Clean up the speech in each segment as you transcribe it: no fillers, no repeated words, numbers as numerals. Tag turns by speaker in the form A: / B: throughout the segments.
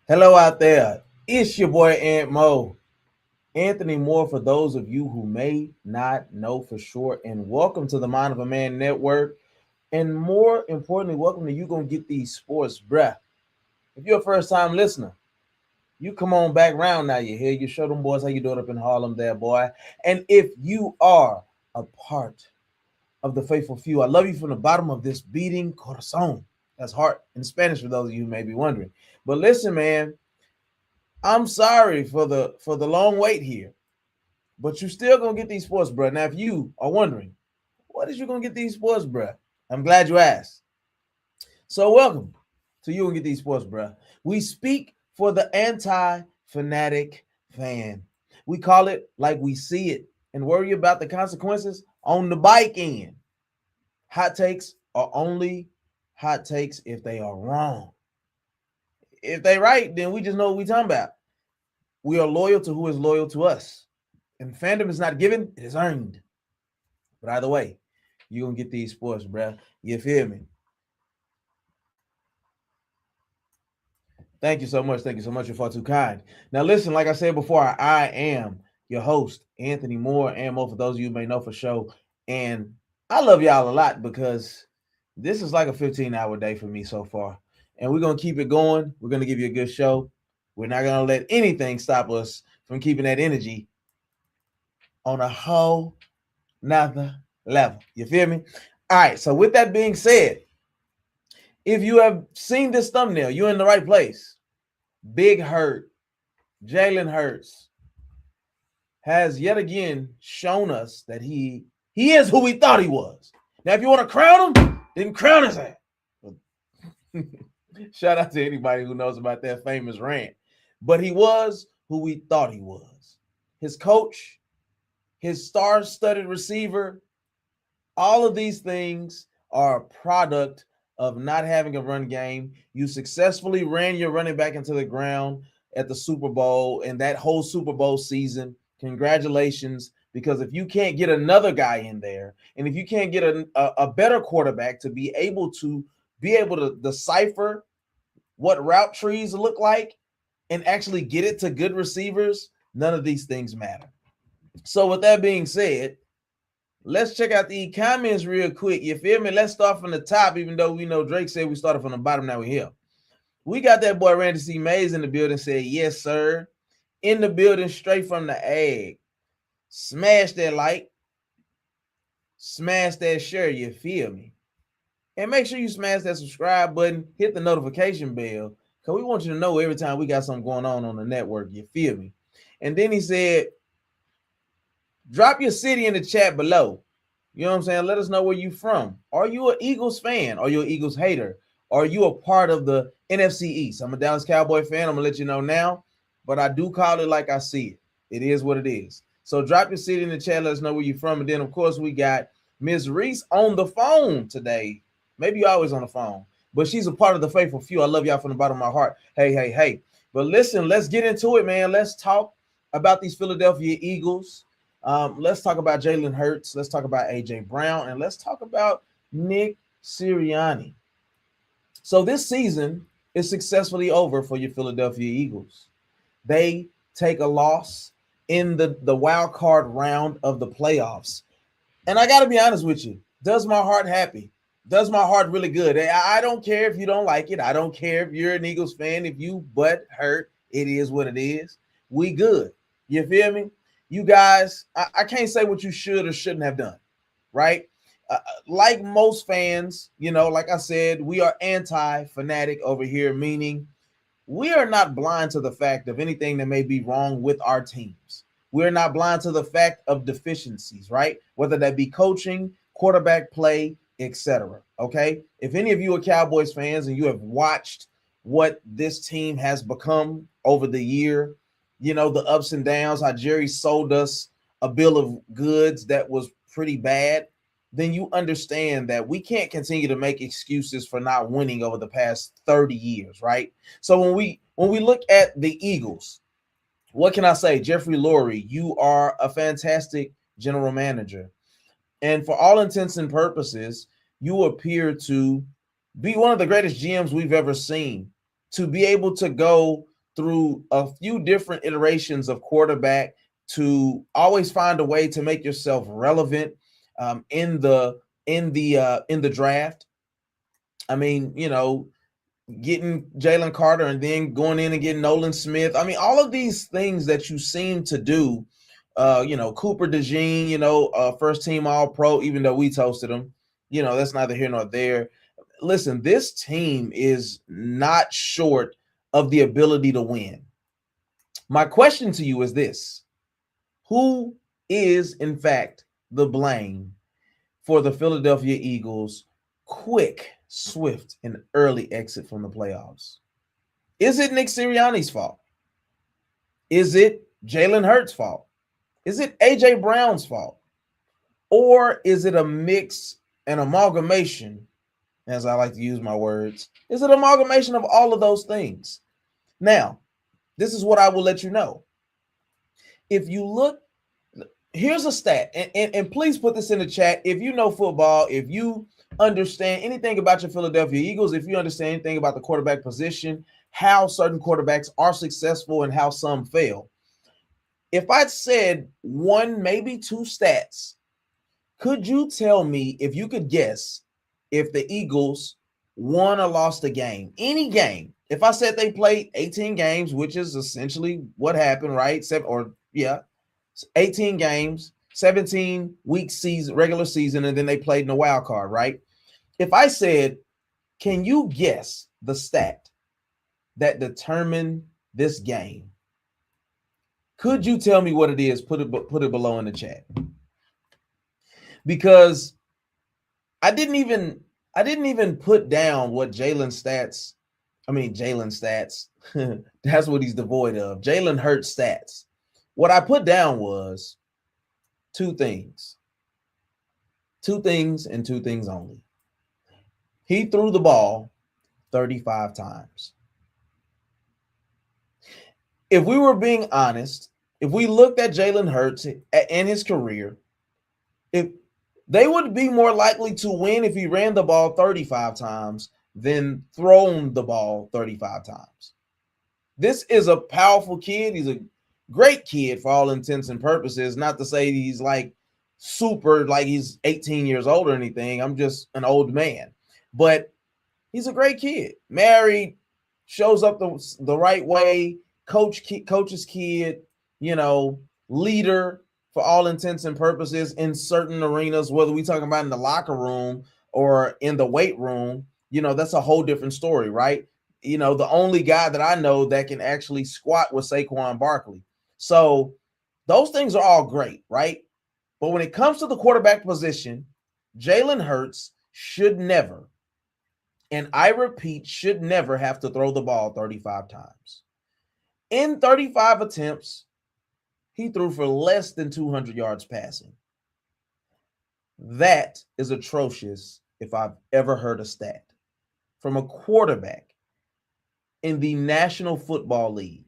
A: Hello out there. It's your boy Ant Mo. Anthony Moore for those of you who may not know for sure. And welcome to the Mind of a Man Network. And more importantly, welcome to You Gonna Get These Sports, bruh. If you're a first time listener, you come on back round now. You hear you show them boys how you do it up in Harlem there, boy. And if you are a part of the faithful few, I love you from the bottom of this beating corazon. That's heart in Spanish for those of you who may be wondering. But listen, man, I'm sorry for the long wait here, but you still gonna get these sports, bro. Now, if you are wondering, what is you gonna get these sports, bro? I'm glad you asked. So, welcome to You Gonna Get These Sports, bro. We speak for the anti-fanatic fan. We call it like we see it and worry about the consequences on the bike end. Hot takes are only hot takes if they are wrong. If they right, then we just know what we talking about. We are loyal to who is loyal to us. And fandom is not given, it is earned. But either way, you're going to get these sports, bruh. You feel me? Thank you so much. Thank you so much. You're far too kind. Now, listen, like I said before, I am your host, Anthony Moore, and Mo, for those of you who may know for sure. And I love y'all a lot because this is like a 15-hour day for me so far. And we're going to keep it going. We're going to give you a good show. We're not going to let anything stop us from keeping that energy on a whole nother level. You feel me? All right. So with that being said, if you have seen this thumbnail, you're in the right place. Big Hurt, Jalen Hurts, has yet again shown us that he is who we thought he was. Now, if you want to crown him, then crown his ass. Shout out to anybody who knows about that famous rant. But he was who we thought he was. His coach, his star-studded receiver, all of these things are a product of not having a run game. You successfully ran your running back into the ground at the Super Bowl and that whole Super Bowl season. Congratulations, because if you can't get another guy in there, and if you can't get a better quarterback to be able to decipher what route trees look like and actually get it to good receivers, none of these things matter. So with that being said, let's check out the comments real quick. You feel me? Let's start from the top, even though we know Drake said we started from the bottom. Now we're here. We got that boy Randy C. Mays in the building, said, yes, sir. In the building, straight from the egg. Smash that like. Smash that share, you feel me? And make sure you smash that subscribe button. Hit the notification bell, because we want you to know every time we got something going on the network. You feel me? And then he said, drop your city in the chat below. You know what I'm saying? Let us know where you from. Are you an Eagles fan? Are you an Eagles hater? Are you a part of the NFC East? I'm a Dallas Cowboy fan. I'm going to let you know now. But I do call it like I see it. It is what it is. So drop your city in the chat. Let us know where you're from. And then, of course, we got Ms. Reese on the phone today. Maybe you're always on the phone. But she's a part of the faithful few. I love y'all from the bottom of my heart. Hey, hey, hey. But listen, let's get into it, man. Let's talk about these Philadelphia Eagles. Let's talk about Jalen Hurts. Let's talk about A.J. Brown. And let's talk about Nick Sirianni. So this season is successfully over for your Philadelphia Eagles. They take a loss in the wild card round of the playoffs. And I got to be honest with you. Does my heart happy? Does my heart really good? I don't care if you don't like it. I don't care if you're an Eagles fan. If you butt hurt, it is what it is. We good. You feel me? You guys, I can't say what you should or shouldn't have done, right? Like most fans, you know, like I said, we are anti-fanatic over here, meaning we are not blind to the fact of anything that may be wrong with our teams. We're not blind to the fact of deficiencies, right? Whether that be coaching, quarterback play, etc. Okay? If any of you are Cowboys fans and you have watched what this team has become over the year, you know, the ups and downs, how Jerry sold us a bill of goods that was pretty bad, then you understand that we can't continue to make excuses for not winning over the past 30 years, right? So when we look at the Eagles, what can I say? Jeffrey Lurie, you are a fantastic general manager. And for all intents and purposes, you appear to be one of the greatest GMs we've ever seen. To be able to go through a few different iterations of quarterback to always find a way to make yourself relevant in the draft. I mean, getting Jalen Carter and then going in and getting Nolan Smith. I mean, all of these things that you seem to do. Cooper DeJean, first team All Pro, even though we toasted him. That's neither here nor there. Listen, this team is not short of the ability to win. My question to you is this: who is, in fact, the blame for the Philadelphia Eagles' quick, swift, and early exit from the playoffs? Is it Nick Sirianni's fault? Is it Jalen Hurts' fault? Is it A.J. Brown's fault? Or is it a mix, an amalgamation, as I like to use my words? Is it an amalgamation of all of those things? Now, this is what I will let you know. If you look, here's a stat, and please put this in the chat. If you know football, if you understand anything about your Philadelphia Eagles, if you understand anything about the quarterback position, how certain quarterbacks are successful and how some fail. If I said one, maybe two stats, could you tell me, if you could guess, if the Eagles won or lost a game, any game? If I said they played 18 games, which is essentially what happened, right? 18 games, 17-week season, regular season, and then they played in the wild card, right? If I said, can you guess the stat that determined this game? Could you tell me what it is? Put it below in the chat. Because I didn't even put down what Jalen stats. That's what he's devoid of. Jalen Hurts stats. What I put down was two things. Two things and two things only. He threw the ball 35 times. If we were being honest, if we looked at Jalen Hurts and his career, if they would be more likely to win if he ran the ball 35 times than thrown the ball 35 times. This is a powerful kid. He's a great kid for all intents and purposes. Not to say he's like super, like he's 18 years old or anything. I'm just an old man. But he's a great kid. Married, shows up the right way, coach's kid, leader for all intents and purposes in certain arenas, whether we talking about in the locker room or in the weight room, that's a whole different story, right? The only guy that I know that can actually squat with Saquon Barkley. So those things are all great, right? But when it comes to the quarterback position, Jalen Hurts should never, and I repeat, should never have to throw the ball 35 times. In 35 attempts, he threw for less than 200 yards passing. That is atrocious if I've ever heard a stat from a quarterback in the National Football League.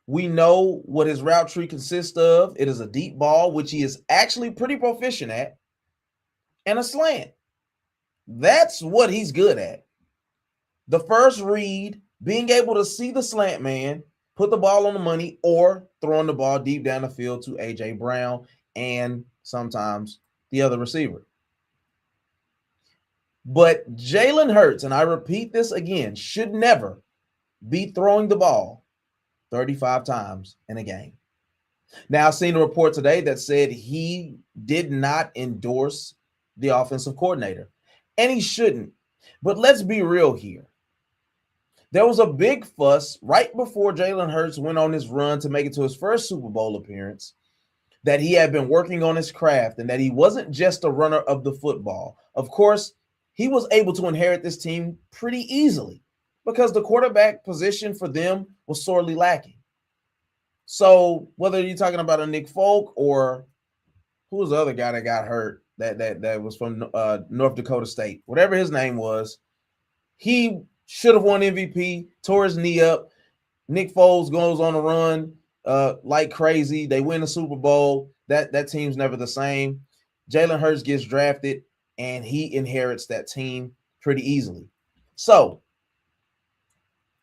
A: We know what his route tree consists of. It is a deep ball, which he is actually pretty proficient at, and a slant. That's what he's good at. The first read, being able to see the slant man, put the ball on the money, or throwing the ball deep down the field to A.J. Brown and sometimes the other receiver. But Jalen Hurts, and I repeat this again, should never be throwing the ball 35 times in a game. Now, I've seen a report today that said he did not endorse the offensive coordinator, and he shouldn't. But let's be real here. There was a big fuss right before Jalen Hurts went on his run to make it to his first Super Bowl appearance that he had been working on his craft and that he wasn't just a runner of the football. Of course, he was able to inherit this team pretty easily because the quarterback position for them was sorely lacking. So whether you're talking about a Nick Folk or who was the other guy that got hurt that was from North Dakota State, whatever his name was, he should have won MVP, tore his knee up. Nick Foles goes on a run like crazy. They win the Super Bowl. That team's never the same. Jalen Hurts gets drafted, and he inherits that team pretty easily. So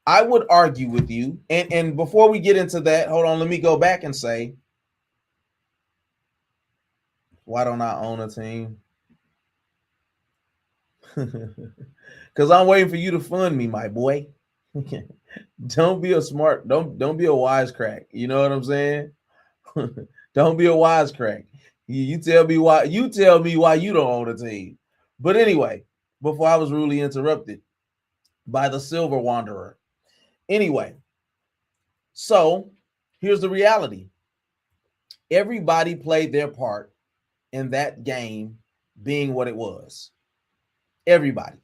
A: I would argue with you. And before we get into that, hold on, let me go back and say, why don't I own a team? Because I'm waiting for you to fund me, my boy. Don't be a smart, don't be a wisecrack. You know what I'm saying? Don't be a wisecrack. You tell me why you don't own a team. But anyway, before I was rudely interrupted by the Silver Wanderer. Anyway, so here's the reality. Everybody played their part in that game being what it was. Everybody.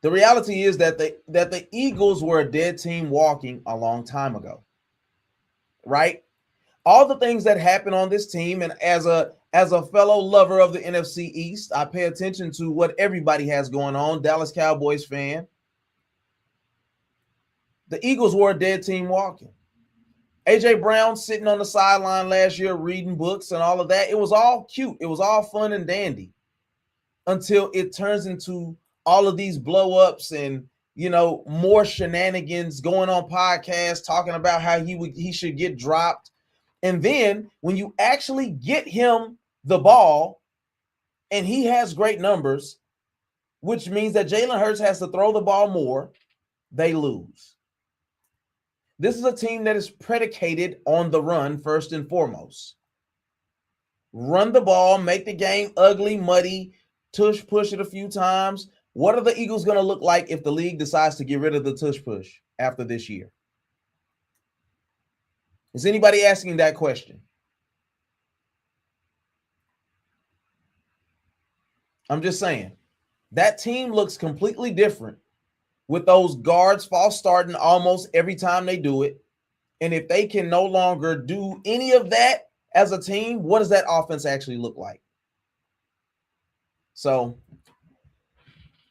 A: The reality is that the Eagles were a dead team walking a long time ago. Right? All the things that happen on this team, and as a fellow lover of the NFC East, I pay attention to what everybody has going on. Dallas Cowboys fan. The Eagles were a dead team walking. AJ Brown sitting on the sideline last year reading books and all of that. It was all cute. It was all fun and dandy until it turns into all of these blow-ups and, you know, more shenanigans, going on podcasts talking about how he should get dropped. And then when you actually get him the ball and he has great numbers, which means that Jalen Hurts has to throw the ball more, they lose. This is a team that is predicated on the run first and foremost. Run the ball, make the game ugly, muddy, tush push it a few times. What are the Eagles going to look like if the league decides to get rid of the tush push after this year? Is anybody asking that question? I'm just saying. That team looks completely different with those guards false starting almost every time they do it. And if they can no longer do any of that as a team, what does that offense actually look like? So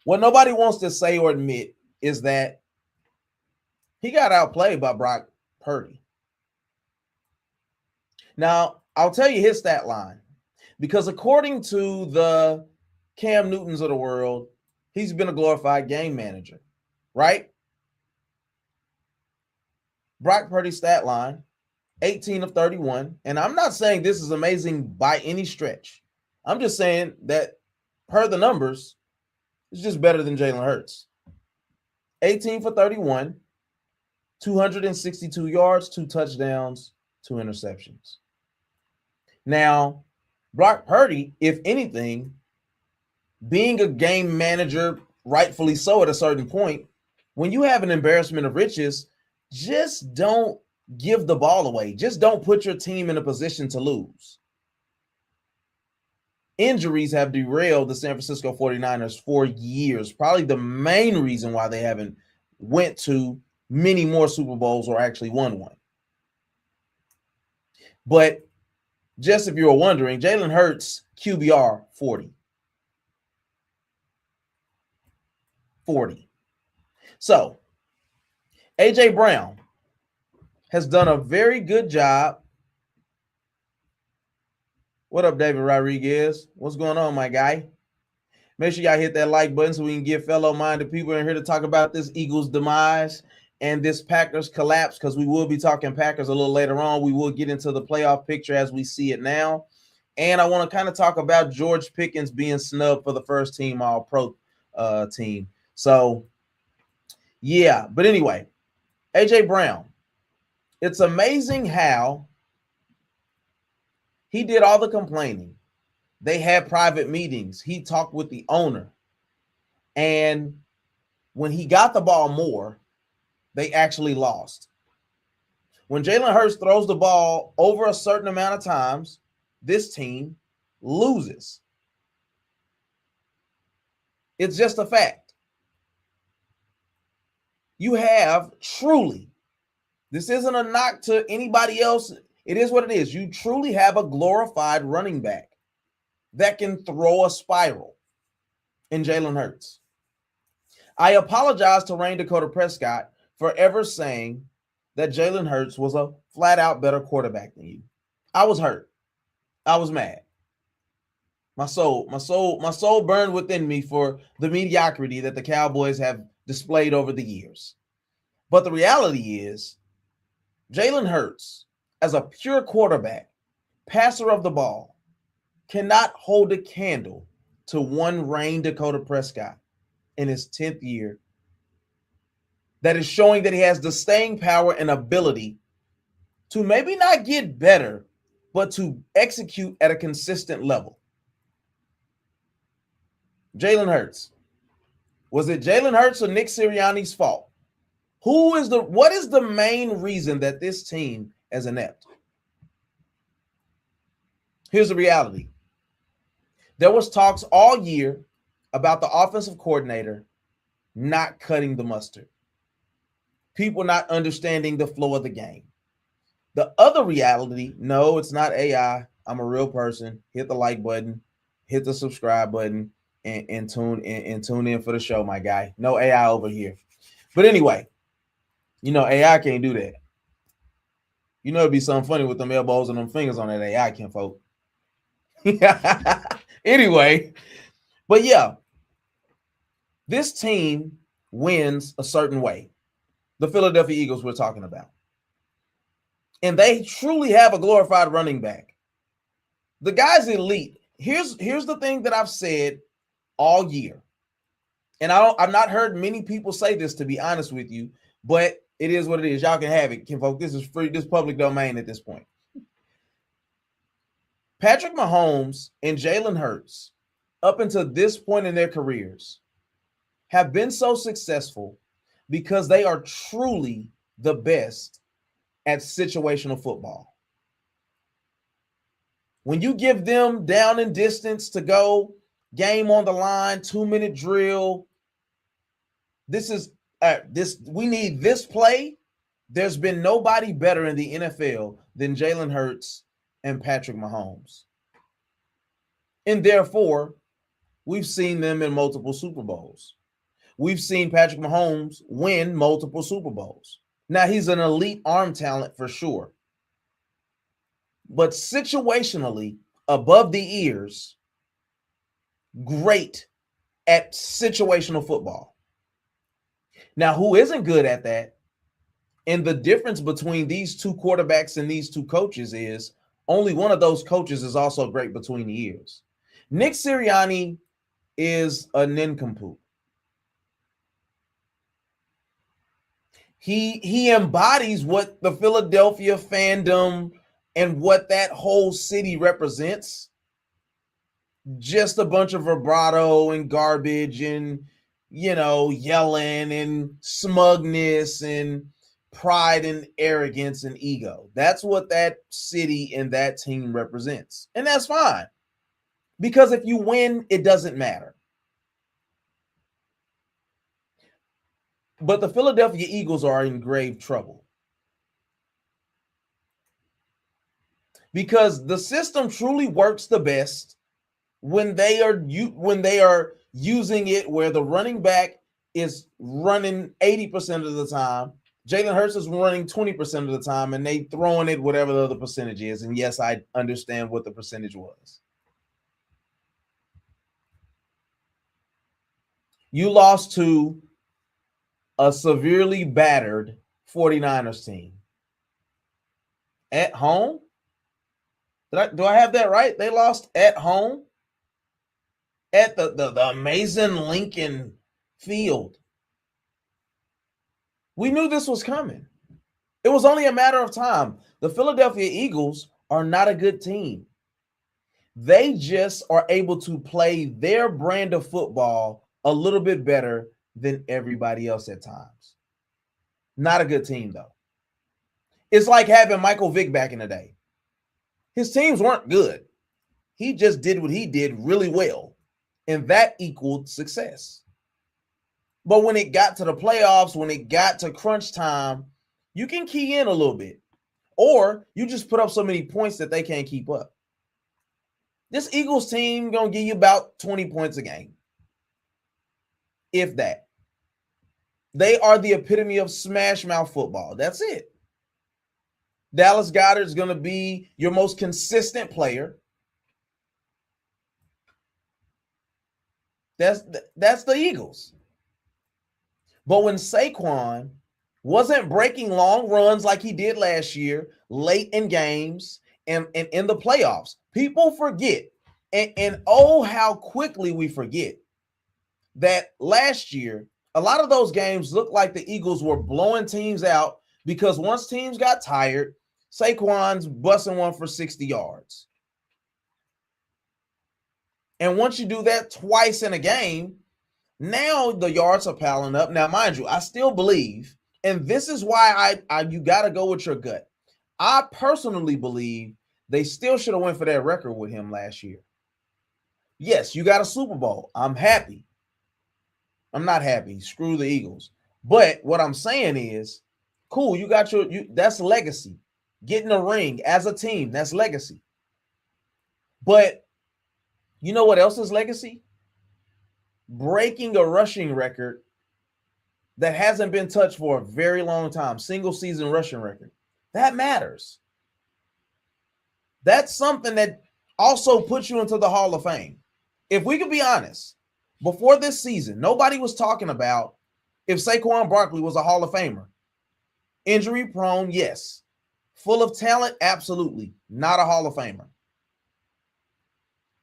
A: what nobody wants to say or admit is that he got outplayed by Brock Purdy. Now, I'll tell you his stat line, because according to the Cam Newtons of the world, he's been a glorified game manager, right? Brock Purdy's stat line, 18 of 31. And I'm not saying this is amazing by any stretch. I'm just saying that per the numbers, it's just better than Jalen Hurts. 18 for 31, 262 yards, 2 touchdowns, 2 interceptions. Now, Brock Purdy, if anything, being a game manager, rightfully so at a certain point, when you have an embarrassment of riches, just don't give the ball away. Just don't put your team in a position to lose. Injuries have derailed the San Francisco 49ers for years. Probably the main reason why they haven't went to many more Super Bowls or actually won one. But just if you were wondering, Jalen Hurts, QBR 40. 40. So, AJ Brown has done a very good job. What up, David Rodriguez? What's going on, my guy? Make sure y'all hit that like button so we can get fellow-minded people in here to talk about this Eagles demise and this Packers collapse, because we will be talking Packers a little later on. We will get into the playoff picture as we see it now. And I want to kind of talk about George Pickens being snubbed for the first team All-Pro team. So, yeah. But anyway, AJ Brown. It's amazing how he did all the complaining. They had private meetings. He talked with the owner. And when he got the ball more, they actually lost. When Jalen Hurts throws the ball over a certain amount of times, this team loses. It's just a fact. You have truly, this isn't a knock to anybody else. It is what it is. You truly have a glorified running back that can throw a spiral in Jalen Hurts. I apologize to Rain Dakota Prescott for ever saying that Jalen Hurts was a flat-out better quarterback than you. I was hurt. I was mad. My soul burned within me for the mediocrity that the Cowboys have displayed over the years. But the reality is, Jalen Hurts, as a pure quarterback, passer of the ball, cannot hold a candle to one Rayne Dakota Prescott in his 10th year. That is showing that he has the staying power and ability to maybe not get better, but to execute at a consistent level. Jalen Hurts. Was it Jalen Hurts or Nick Sirianni's fault? What is the main reason that this team is inept? Here's the reality. There was talks all year about the offensive coordinator not cutting the mustard. People not understanding the flow of the game. The other reality, no, it's not AI. I'm a real person. Hit the like button, hit the subscribe button, and tune in for the show, my guy. No AI over here. But anyway, AI can't do that. It'd be something funny with them elbows and them fingers on that AI, kinfolk. Anyway, but yeah, this team wins a certain way. The Philadelphia Eagles we're talking about. And they truly have a glorified running back. The guy's elite. Here's the thing that I've said all year. And I've not heard many people say this, to be honest with you, but it is what it is. Y'all can have it, kinfolk. This is free. This is public domain at this point. Patrick Mahomes and Jalen Hurts, up until this point in their careers, have been so successful because they are truly the best at situational football. When you give them down and distance to go, game on the line, 2-minute drill, we need this play. There's been nobody better in the NFL than Jalen Hurts and Patrick Mahomes. And therefore, we've seen them in multiple Super Bowls. We've seen Patrick Mahomes win multiple Super Bowls. Now, he's an elite arm talent for sure. But situationally, above the ears, great at situational football. Now, who isn't good at that? And the difference between these two quarterbacks and these two coaches is only one of those coaches is also great between the ears. Nick Sirianni is a nincompoop. He embodies what the Philadelphia fandom and what that whole city represents. Just a bunch of vibrato and garbage and, yelling and smugness and pride and arrogance and ego. That's what that city and that team represents. And that's fine. Because if you win, it doesn't matter. But the Philadelphia Eagles are in grave trouble. Because the system truly works the best when they are using it where the running back is running 80% of the time, Jalen Hurts is running 20% of the time, and they throwing it whatever the other percentage is. And yes, I understand what the percentage was. You lost to a severely battered 49ers team at home. Do I have that right? They lost at home at the amazing Lincoln Field. We knew this was coming. It was only a matter of time. The Philadelphia Eagles are not a good team. They just are able to play their brand of football a little bit better than everybody else at times. Not a good team, though. It's like having Michael Vick back in the day. His teams weren't good. He just did what he did really well, and that equaled success. But when it got to the playoffs, when it got to crunch time, you can key in a little bit, or you just put up so many points that they can't keep up. This Eagles team going to give you about 20 points a game, if that. They are the epitome of smash mouth football. That's it. Dallas Goedert is going to be your most consistent player. That's the Eagles. But when Saquon wasn't breaking long runs like he did last year, late in games and in the playoffs, people forget. And oh, how quickly we forget that last year, a lot of those games looked like the Eagles were blowing teams out because once teams got tired, Saquon's busting one for 60 yards. And once you do that twice in a game, now the yards are piling up. Now, mind you, I still believe, and this is why you got to go with your gut. I personally believe they still should have went for that record with him last year. Yes, you got a Super Bowl. I'm happy. I'm not happy. Screw the Eagles. But what I'm saying is, cool, you got that's legacy. Getting a ring as a team, that's legacy. But you know what else is legacy? Breaking a rushing record that hasn't been touched for a very long time. Single season rushing record. That matters. That's something that also puts you into the Hall of Fame. If we could be honest, before this season, nobody was talking about if Saquon Barkley was a Hall of Famer. Injury prone, yes. Full of talent, absolutely. Not a Hall of Famer.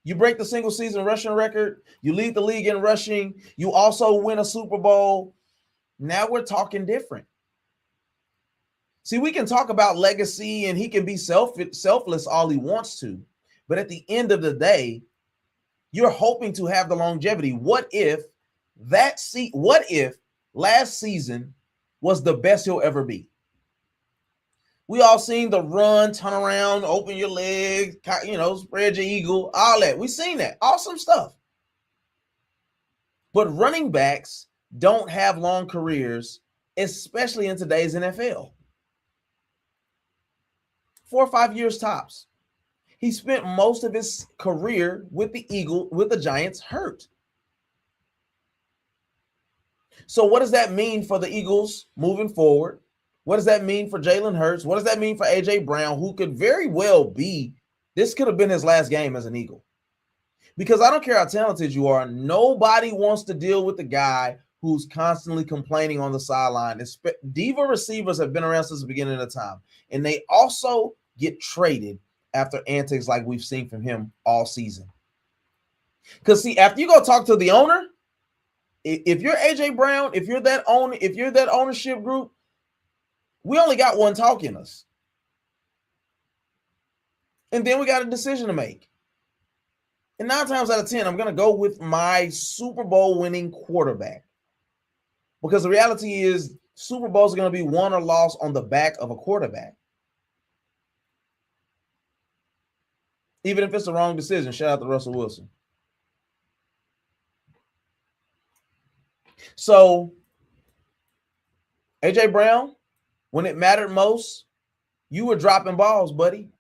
A: You break the single season rushing record. You lead the league in rushing. You also win a Super Bowl. Now we're talking different. See, we can talk about legacy and he can be selfless all he wants to. But at the end of the day, you're hoping to have the longevity. What if last season was the best he'll ever be? We all seen the run, turn around, open your legs, spread your eagle, all that. We seen that. Awesome stuff. But running backs don't have long careers, especially in today's NFL. 4 or 5 years tops. He spent most of his career with the Giants hurt. So what does that mean for the Eagles moving forward? What does that mean for Jalen Hurts? What does that mean for A.J. Brown, who could very well be, this could have been his last game as an Eagle? Because I don't care how talented you are, nobody wants to deal with the guy who's constantly complaining on the sideline. Diva receivers have been around since the beginning of time, and they also get traded after antics like we've seen from him all season. Because see, after you go talk to the owner, if you're A.J. Brown, if you're that ownership group, we only got one talk in us. And then we got a decision to make. And 9 times out of 10, I'm going to go with my Super Bowl winning quarterback. Because the reality is Super Bowls are going to be won or lost on the back of a quarterback. Even if it's the wrong decision, shout out to Russell Wilson. So, A.J. Brown, when it mattered most, you were dropping balls, buddy.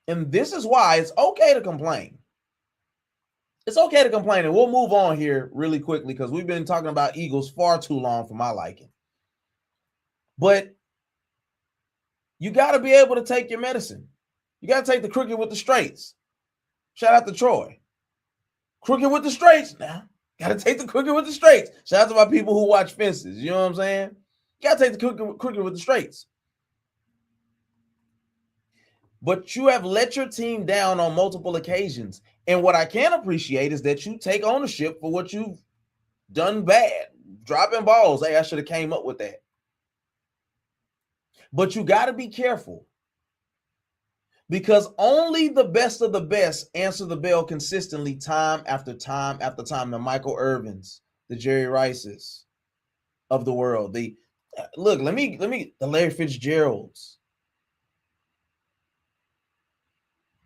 A: And this is why it's okay to complain. It's okay to complain. And we'll move on here really quickly because we've been talking about Eagles far too long for my liking. But you got to be able to take your medicine. You got to take the crooked with the straights. Shout out to Troy. Crooked with the straights now. Got to take the crooked with the straights. Shout out to my people who watch fences. You know what I'm saying? You got to take the crooked with the straights. But you have let your team down on multiple occasions. And what I can appreciate is that you take ownership for what you've done bad. Dropping balls. Hey, I should have came up with that. But you got to be careful. Because only the best of the best answer the bell consistently time after time after time. The Michael Irvins, the Jerry Rices of the world. The Larry Fitzgeralds.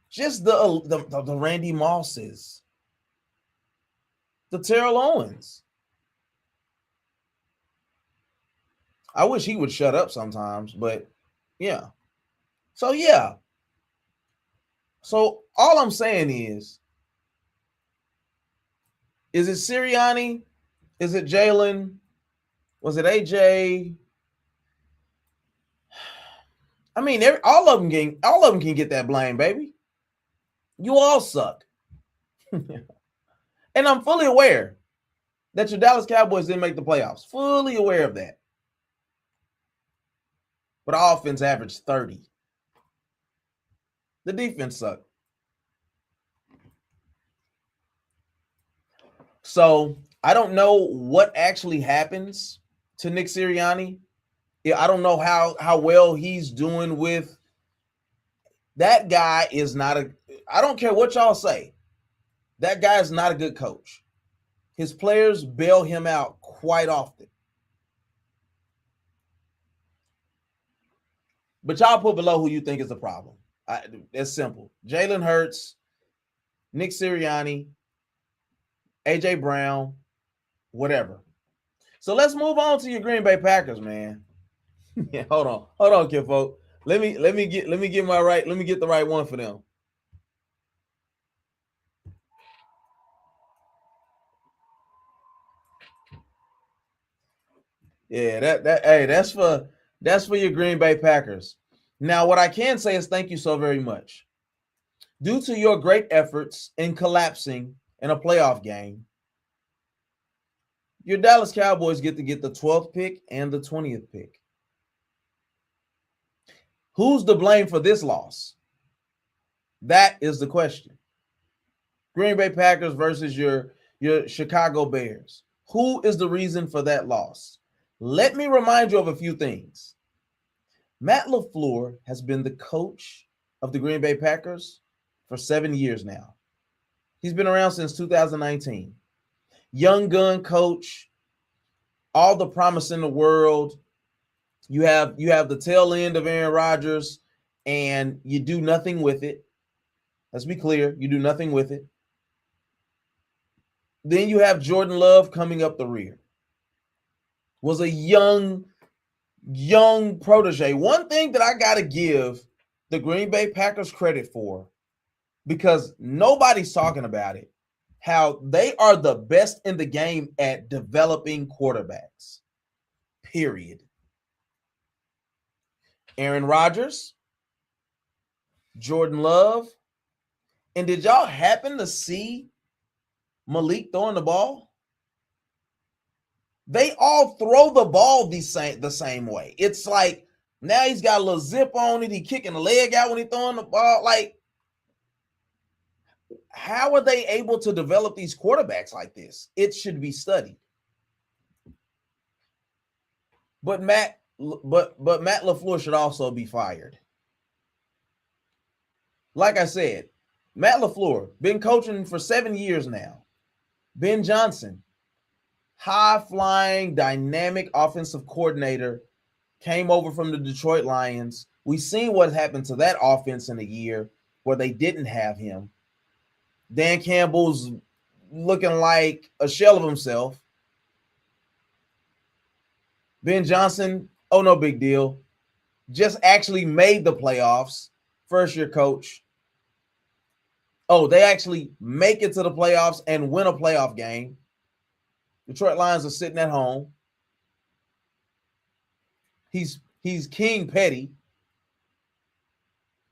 A: Just the Randy Mosses. The Terrell Owens. I wish he would shut up sometimes, but yeah. So yeah. So all I'm saying is it Sirianni? Is it Jalen? Was it AJ? I mean, all of them can get that blame, baby. You all suck. And I'm fully aware. that your Dallas Cowboys didn't make the playoffs. Fully aware of that. But our offense averaged 30. The defense sucked. So I don't know what actually happens to Nick Sirianni. I don't know how well he's doing with that guy. Is not a, I don't care what y'all say. That guy is not a good coach. His players bail him out quite often. But y'all put below who you think is the problem. It's simple. Jalen Hurts, Nick Sirianni, A.J. Brown, whatever. So let's move on to your Green Bay Packers, man. Yeah, hold on, kid folk. Let me get the right one for them. Yeah, that's for your Green Bay Packers. Now, what I can say is thank you so very much. Due to your great efforts in collapsing in a playoff game, your Dallas Cowboys get the 12th pick and the 20th pick. Who's to blame for this loss? That is the question. Green Bay Packers versus your Chicago Bears. Who is the reason for that loss? Let me remind you of a few things. Matt Lafleur has been the coach of the Green Bay Packers for 7 years now. He's been around since 2019. Young gun coach, all the promise in the world. You have the tail end of Aaron Rodgers, and you do nothing with it. Let's be clear, you do nothing with it. Then you have Jordan Love coming up the rear. Was a young protege. One thing that I got to give the Green Bay Packers credit for, because nobody's talking about it, how they are the best in the game at developing quarterbacks. Period. Aaron Rodgers, Jordan Love, and did y'all happen to see Malik throwing the ball? They all throw the ball the same way. It's like now he's got a little zip on it. He kicking the leg out when he's throwing the ball. Like, how are they able to develop these quarterbacks like this? It should be studied. But Matt Lafleur should also be fired. Like I said, Matt Lafleur been coaching for 7 years now. Ben Johnson, high-flying, dynamic offensive coordinator, came over from the Detroit Lions. We've seen what happened to that offense in a year where they didn't have him. Dan Campbell's looking like a shell of himself. Ben Johnson, oh, no big deal. Just actually made the playoffs. First-year coach. Oh, they actually make it to the playoffs and win a playoff game. Detroit Lions are sitting at home. He's King Petty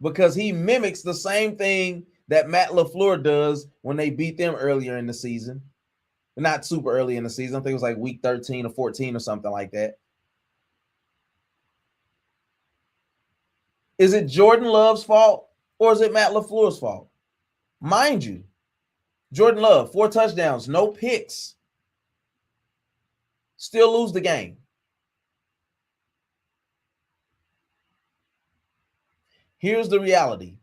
A: because he mimics the same thing that Matt Lafleur does when they beat them earlier in the season. Not super early in the season. I think it was like week 13 or 14 or something like that. Is it Jordan Love's fault or is it Matt LaFleur's fault? Mind you, Jordan Love, 4 touchdowns, no picks. Still lose the game. Here's the reality.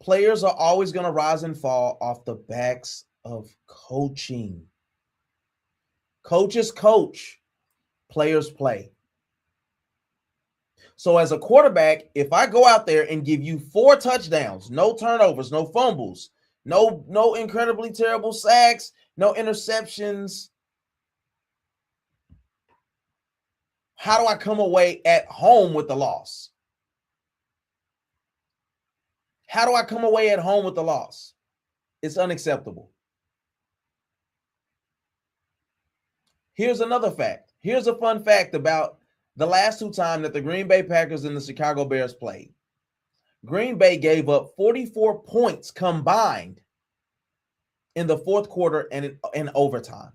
A: Players are always going to rise and fall off the backs of coaching. Coaches coach, players play. So as a quarterback, if I go out there and give you 4 touchdowns, no turnovers, no fumbles, no incredibly terrible sacks, no interceptions, how do I come away at home with the loss? How do I come away at home with the loss? It's unacceptable. Here's another fact. Here's a fun fact about the last 2 times that the Green Bay Packers and the Chicago Bears played. Green Bay gave up 44 points combined in the fourth quarter and in overtime.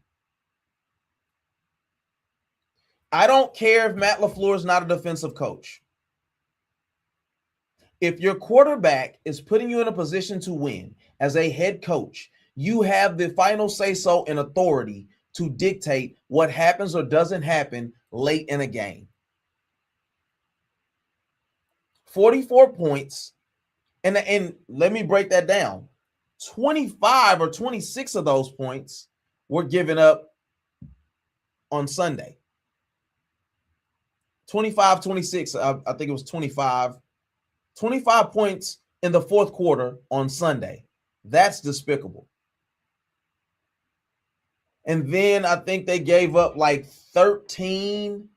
A: I don't care if Matt Lafleur is not a defensive coach. If your quarterback is putting you in a position to win as a head coach, you have the final say-so and authority to dictate what happens or doesn't happen late in a game. 44 points, and let me break that down. 25 or 26 of those points were given up on Sunday. 25, 26, I think it was 25. 25 points in the fourth quarter on Sunday. That's despicable. And then I think they gave up like 13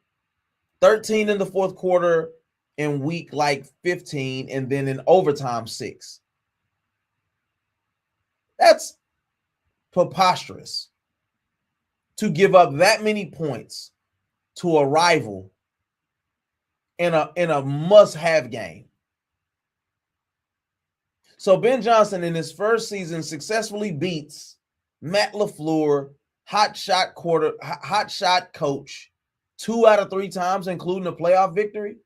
A: in the fourth quarter in week like 15, and then in overtime 6. That's preposterous to give up that many points to a rival in a must-have game. So Ben Johnson in his first season successfully beats Matt Lafleur, hot shot coach, 2 out of 3 times, including a playoff victory.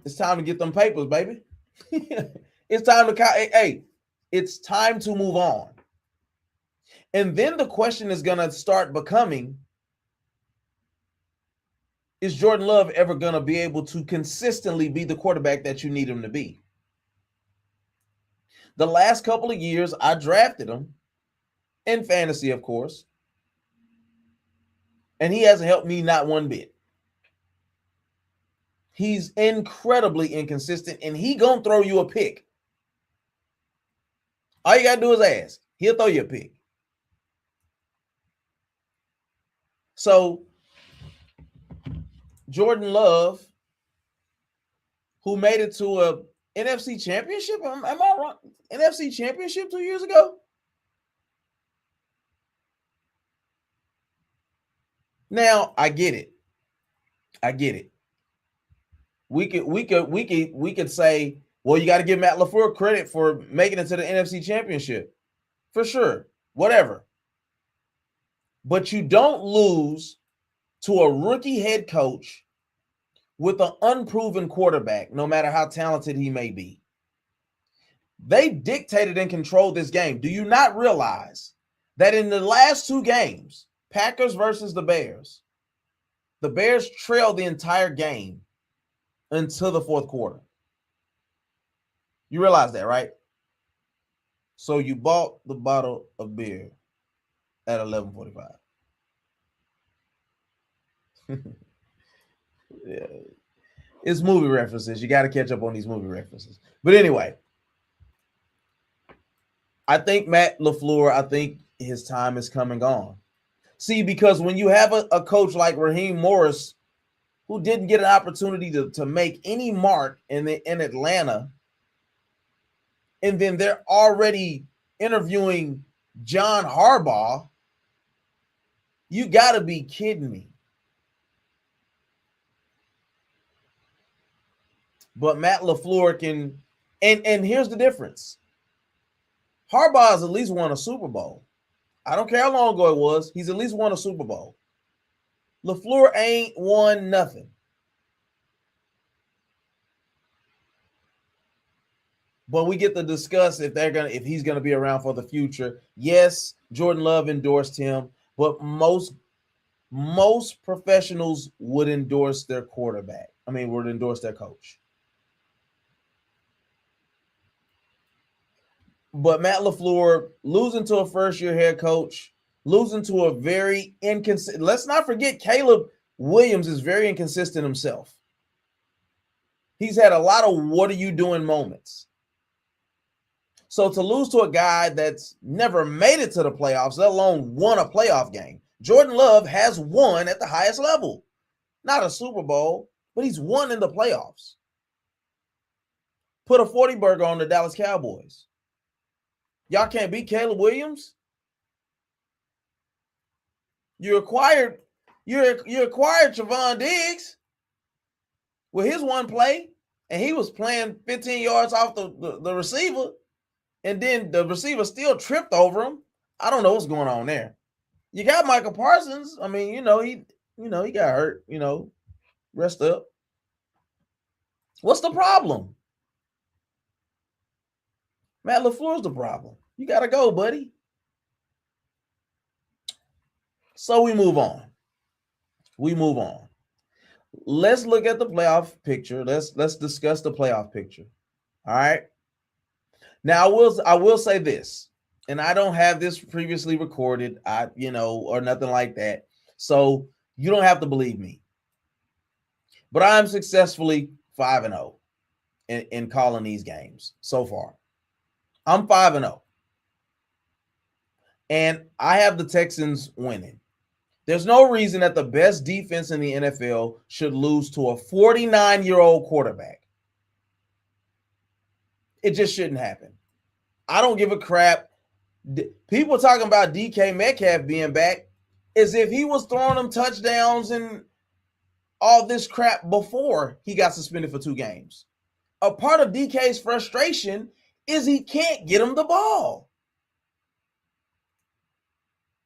A: It's time to get them papers, baby. It's time to move on. And then the question is going to start becoming, is Jordan Love ever going to be able to consistently be the quarterback that you need him to be? The last couple of years, I drafted him in fantasy, of course, and he hasn't helped me not one bit. He's incredibly inconsistent, and he gonna throw you a pick. All you gotta do is ask. He'll throw you a pick. So Jordan Love, who made it to a NFC championship, am I wrong? NFC championship 2 years ago? Now I get it. We could say, well, you got to give Matt Lafleur credit for making it to the NFC championship. For sure. Whatever. But you don't lose to a rookie head coach with an unproven quarterback, no matter how talented he may be. They dictated and controlled this game. Do you not realize that in the last 2 games, Packers versus the Bears trailed the entire game until the fourth quarter? You realize that, right? So you bought the bottle of beer at 11:45. Yeah. It's movie references. You got to catch up on these movie references. But anyway, I think Matt Lafleur, I think his time is come and gone. See, because when you have a coach like Raheem Morris, who didn't get an opportunity to make any mark in Atlanta, and then they're already interviewing John Harbaugh, you got to be kidding me. But Matt LaFleur can, and here's the difference. Harbaugh has at least won a Super Bowl. I don't care how long ago it was. He's at least won a Super Bowl. LaFleur ain't won nothing. But we get to discuss if he's gonna be around for the future. Yes, Jordan Love endorsed him, but most professionals would endorse their quarterback. Would endorse their coach. But Matt LaFleur losing to a first-year head coach, losing to a very inconsistent. Let's not forget Caleb Williams is very inconsistent himself. He's had a lot of "what are you doing" moments. So to lose to a guy that's never made it to the playoffs, let alone won a playoff game. Jordan Love has won at the highest level. Not a Super Bowl, but he's won in the playoffs. Put a 40 burger on the Dallas Cowboys. Y'all can't beat Caleb Williams. You acquired Trevon Diggs with his one play, and he was playing 15 yards off the receiver, and then the receiver still tripped over him. I don't know what's going on there. You got Michael Parsons. I mean, he got hurt. Rest up. What's the problem? Matt LaFleur's the problem. You got to go, buddy. So we move on. Let's look at the playoff picture. Let's discuss the playoff picture. All right. Now I will say this, and I don't have this previously recorded, or nothing like that. So you don't have to believe me. But I am successfully 5-0 in calling these games so far. I'm 5-0. And I have the Texans winning. There's no reason that the best defense in the NFL should lose to a 49-year-old quarterback. It just shouldn't happen. I don't give a crap. People talking about DK Metcalf being back as if he was throwing them touchdowns and all this crap before he got suspended for 2 games. A part of DK's frustration is he can't get him the ball.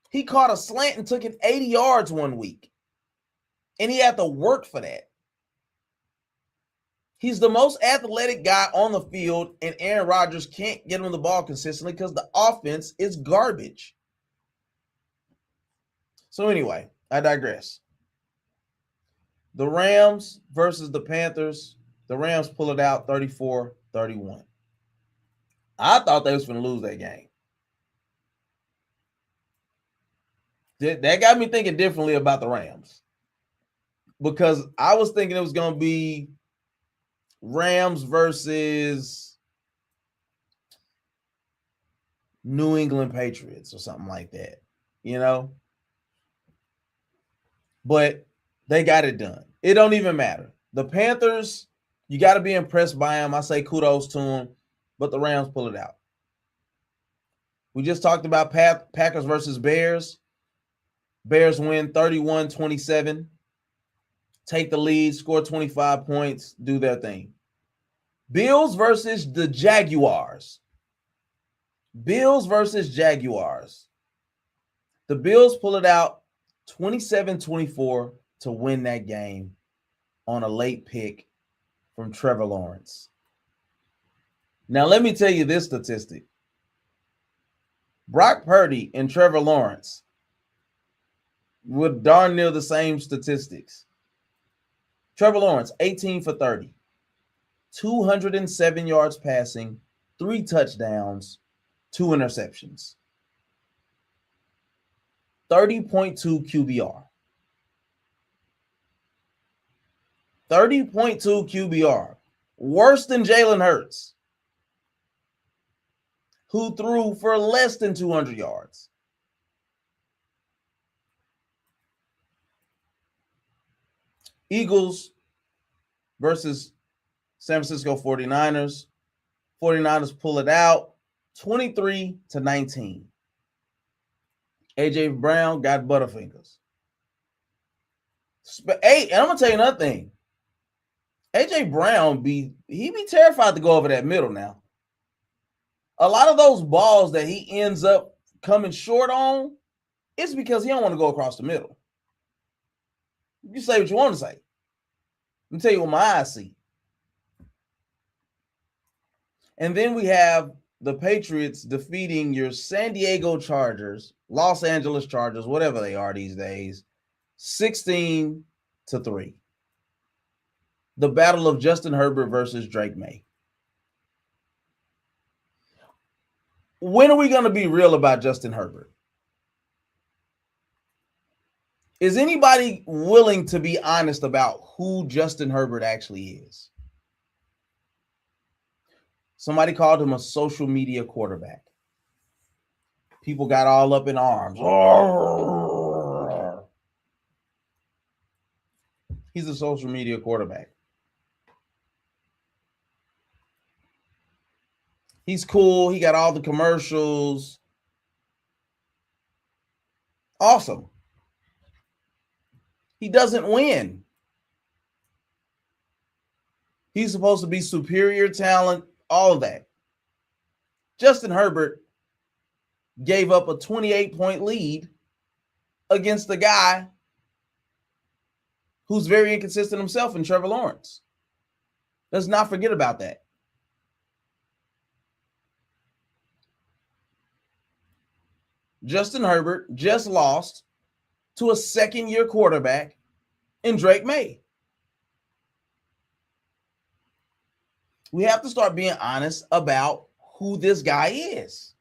A: He caught a slant and took it 80 yards one week, and he had to work for that. He's the most athletic guy on the field, and Aaron Rodgers can't get him the ball consistently because the offense is garbage. So anyway, I digress. The Rams versus the Panthers. The Rams pull it out 34-31. I thought they was going to lose that game. That got me thinking differently about the Rams, because I was thinking it was going to be Rams versus New England Patriots or something like that, But they got it done. It don't even matter. The Panthers, you got to be impressed by them. I say kudos to them, but the Rams pull it out. We just talked about Packers versus Bears. Bears win 31-27. Take the lead, score 25 points, do their thing. Bills versus the Jaguars. The Bills pull it out 27-24 to win that game on a late pick from Trevor Lawrence. Now, let me tell you this statistic. Brock Purdy and Trevor Lawrence with darn near the same statistics. Trevor Lawrence, 18 for 30, 207 yards passing, 3 touchdowns, 2 interceptions, 30.2 QBR. 30.2 QBR. Worse than Jalen Hurts, who threw for less than 200 yards. Eagles versus San Francisco 49ers. 49ers pull it out 23-19. AJ Brown got Butterfingers. Hey, and I'm going to tell you another thing. AJ Brown be terrified to go over that middle now. A lot of those balls that he ends up coming short on, it's because he don't want to go across the middle. You say what you want to say. Let me tell you what my eyes see. And then we have the Patriots defeating your San Diego Chargers, Los Angeles Chargers, whatever they are these days, 16-3. The battle of Justin Herbert versus Drake May. When are we going to be real about Justin Herbert? Is anybody willing to be honest about who Justin Herbert actually is? Somebody called him a social media quarterback. People got all up in arms. He's a social media quarterback. He's cool. He got all the commercials. Awesome. He doesn't win. He's supposed to be superior talent, all of that. Justin Herbert gave up a 28-point lead against the guy who's very inconsistent himself in Trevor Lawrence. Let's not forget about that. Justin Herbert just lost to a second-year quarterback in Drake May. We have to start being honest about who this guy is.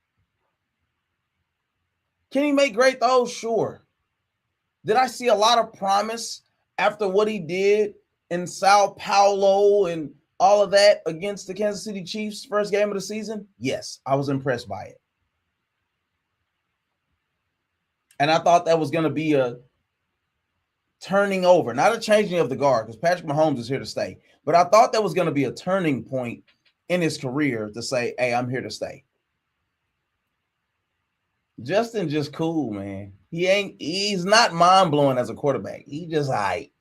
A: Can he make great throws? Sure. Did I see a lot of promise after what he did in Sao Paulo and all of that against the Kansas City Chiefs first game of the season? Yes, I was impressed by it. And I thought that was going to be a turning over, not a changing of the guard, because Patrick Mahomes is here to stay. But I thought that was going to be a turning point in his career to say, hey, I'm here to stay. Justin just cool, man. He's not mind-blowing as a quarterback. He just all right.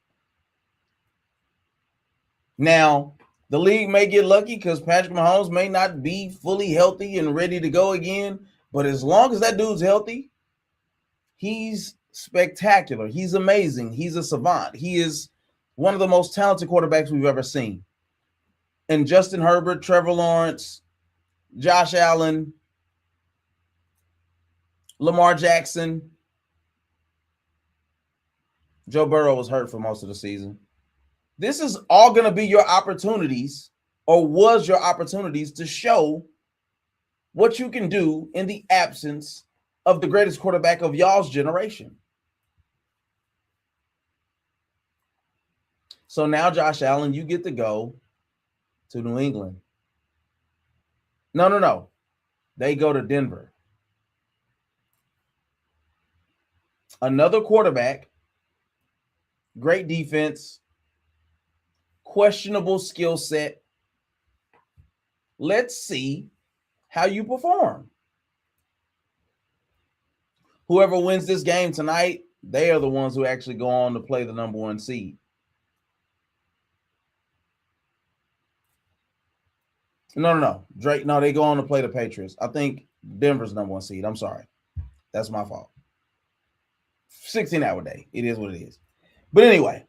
A: Now, the league may get lucky because Patrick Mahomes may not be fully healthy and ready to go again. But as long as that dude's healthy, he's spectacular. He's amazing. He's a savant. He is one of the most talented quarterbacks we've ever seen. And Justin Herbert, Trevor Lawrence, Josh Allen, Lamar Jackson. Joe Burrow was hurt for most of the season. This is all going to be your opportunities, or was your opportunities, to show what you can do in the absence of the greatest quarterback of y'all's generation. So now, Josh Allen, you get to go to New England. No. They go to Denver. Another quarterback, great defense, questionable skill set. Let's see how you perform. Whoever wins this game tonight, they are the ones who actually go on to play the number one seed. No. Drake, no, they go on to play the Patriots. I think Denver's number one seed. I'm sorry. That's my fault. 16-hour day. It is what it is. But anyway,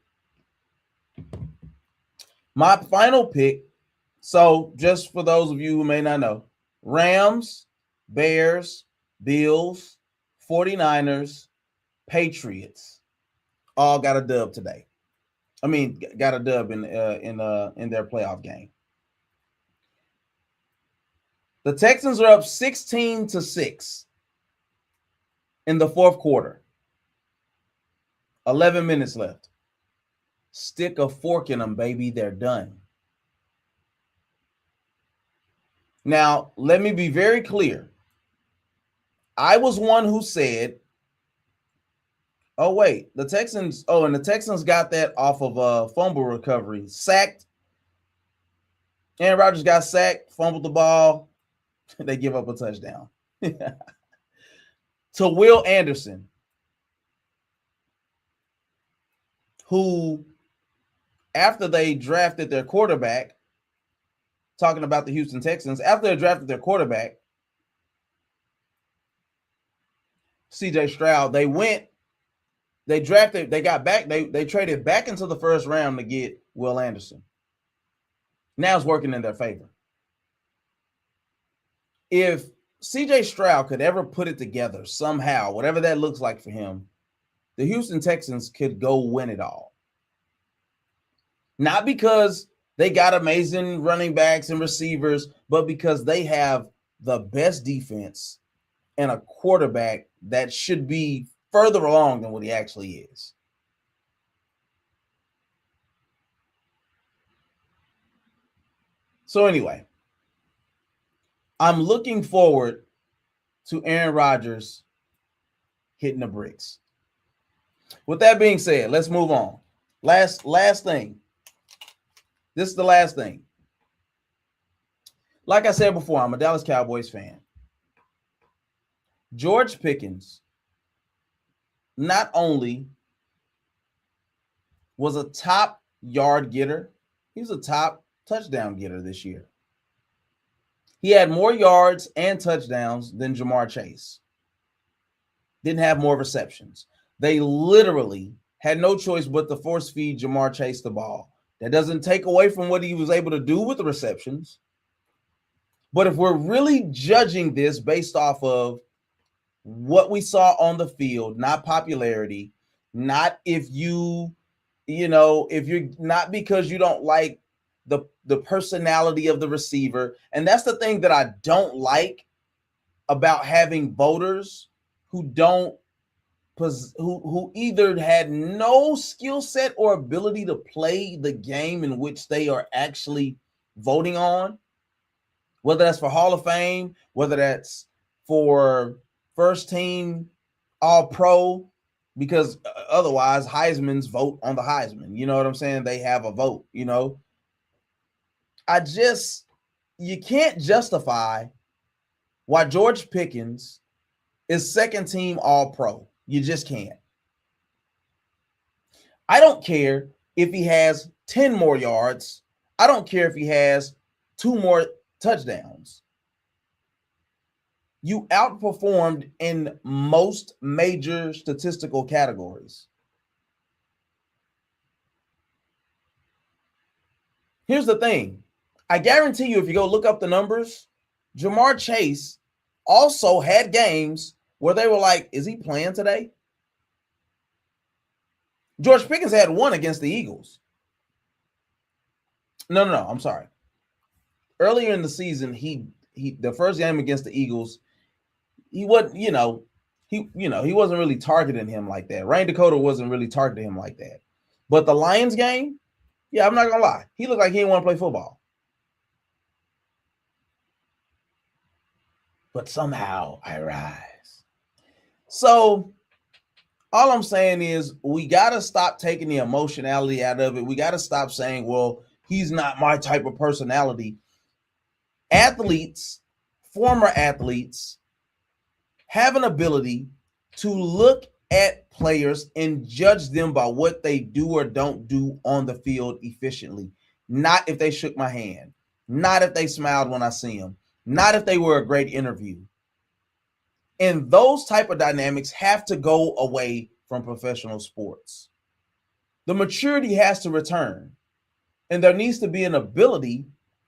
A: my final pick. So just for those of you who may not know, Rams, Bears, Bills, 49ers, Patriots all got a dub today. I mean, got a dub in their playoff game. The Texans are up 16-6 in the fourth quarter. 11 minutes left. Stick a fork in them, baby. They're done. Now, let me be very clear. I was one who said, oh, wait, the Texans got that off of a fumble recovery. Sacked. Aaron Rodgers got sacked, fumbled the ball. They give up a touchdown. To Will Anderson, who, after they drafted their quarterback, talking about the Houston Texans, after they drafted their quarterback, CJ Stroud, they traded back into the first round to get Will Anderson. Now it's working in their favor. If CJ Stroud could ever put it together somehow, whatever that looks like for him, the Houston Texans could go win it all. Not because they got amazing running backs and receivers, but because they have the best defense and a quarterback that should be further along than what he actually is. So anyway, I'm looking forward to Aaron Rodgers hitting the bricks. With that being said, let's move on. Last thing. This is the last thing. Like I said before, I'm a Dallas Cowboys fan. George Pickens not only was a top yard getter, he was a top touchdown getter this year. He had more yards and touchdowns than Jamar Chase. Didn't have more receptions. They literally had no choice but to force feed Jamar Chase the ball. That doesn't take away from what he was able to do with the receptions. But if we're really judging this based off of what we saw on the field, not popularity, not if you're not because you don't like the personality of the receiver. And that's the thing that I don't like about having voters who either had no skill set or ability to play the game in which they are actually voting on, whether that's for Hall of Fame, whether that's for first team All Pro, because otherwise Heisman's vote on the Heisman. You know what I'm saying? They have a vote, you can't justify why George Pickens is second team All Pro. You just can't. I don't care if he has 10 more yards. I don't care if he has 2 more touchdowns. You outperformed in most major statistical categories. Here's the thing. I guarantee you, if you go look up the numbers, Jamar Chase also had games where they were like, is he playing today? George Pickens had one against the Eagles. No, I'm sorry. Earlier in the season, the first game against the Eagles, he wasn't, he wasn't really targeting him like that. Ryan Dakota wasn't really targeting him like that. But the Lions game, yeah, I'm not gonna lie, he looked like he didn't want to play football. But somehow I rise. So all I'm saying is we got to stop taking the emotionality out of it. We got to stop saying, well, he's not my type of personality. Athletes, former athletes, have an ability to look at players and judge them by what they do or don't do on the field efficiently. Not if they shook my hand. Not if they smiled when I see them. Not if they were a great interview. And those type of dynamics have to go away from professional sports. The maturity has to return. And there needs to be an ability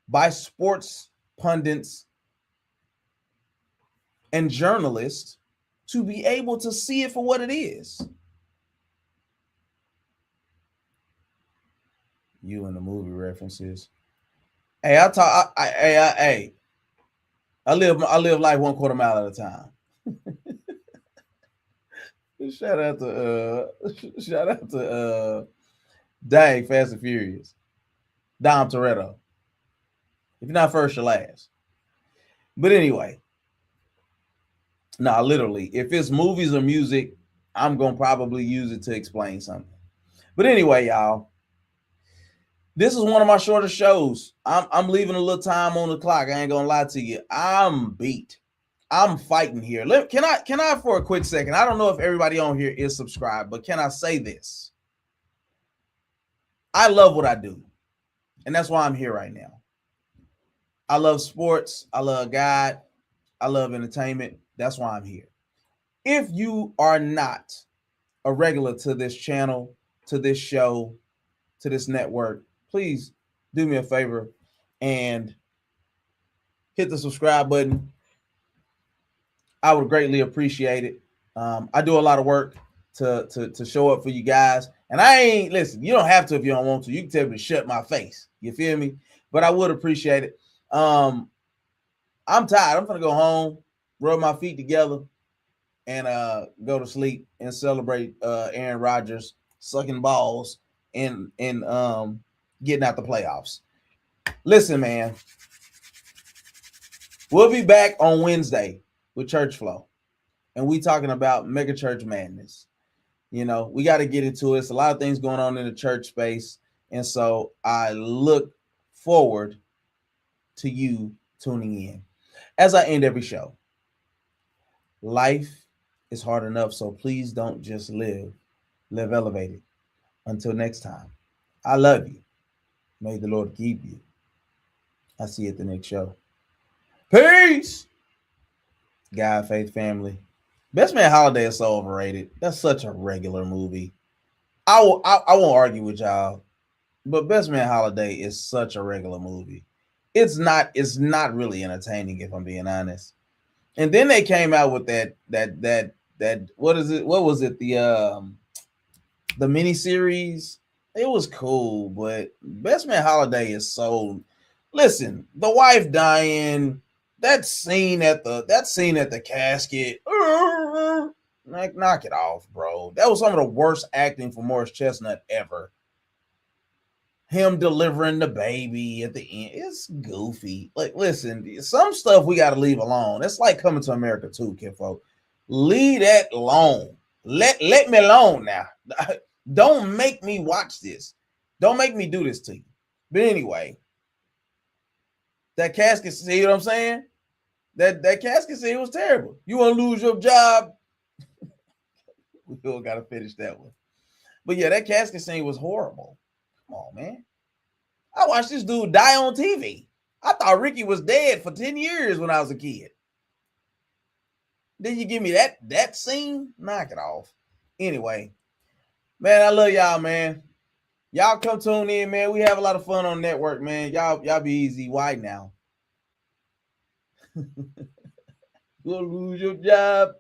A: by sports pundits and journalists to be able to see it for what it is. You and the movie references. Hey, I live life 1/4 mile at a time. Shout out to Dang Fast and Furious. Dom Toretto. If you're not first, you're last. But anyway, literally, if it's movies or music, I'm gonna probably use it to explain something. But anyway, y'all, this is one of my shortest shows. I'm leaving a little time on the clock. I ain't gonna lie to you. I'm beat. I'm fighting here. Can I for a quick second? I don't know if everybody on here is subscribed, but can I say this? I love what I do, and that's why I'm here right now. I love sports. I love God. I love entertainment. That's why I'm here. If you are not a regular to this channel, to this show, to this network, please do me a favor and hit the subscribe button. I would greatly appreciate it. I do a lot of work to show up for you guys. And listen, you don't have to if you don't want to. You can tell me to shut my face. You feel me? But I would appreciate it. I'm tired. I'm going to go home, rub my feet together, and go to sleep and celebrate Aaron Rodgers sucking balls and getting out the playoffs. Listen, man, we'll be back on Wednesday with Church Flow, and we talking about mega church madness. We got to get into it. It's a lot of things going on in the church space, and so I look forward to you tuning in. As I end every show, life is hard enough, so please don't just live elevated. Until next time, I love you. May the Lord keep you. I'll see you at the next show. Peace. God, faith, family. Best Man Holiday is so overrated. That's such a regular movie. I won't argue with y'all, but Best Man Holiday is such a regular movie. It's not really entertaining if I'm being honest. And then they came out with that what is it? What was it? The miniseries. It was cool, but Best Man Holiday is so. Listen, the wife dying, that scene at the casket, like knock it off, bro. That was some of the worst acting for Morris Chestnut ever. Him delivering the baby at the end, it's goofy. Like, listen, some stuff we got to leave alone. It's like Coming to America too, kinfolk. Leave that alone. Let me alone now. Don't make me watch this. Don't make me do this to you. But anyway, that casket, see what I'm saying? That casket scene was terrible. You want to lose your job? We still got to finish that one. But yeah, that casket scene was horrible. Come on, man. I watched this dude die on TV. I thought Ricky was dead for 10 years when I was a kid. Then you give me that scene? Knock it off. Anyway, man, I love y'all, man. Y'all come tune in, man. We have a lot of fun on network, man. Y'all be easy. Why now? You'll lose your job.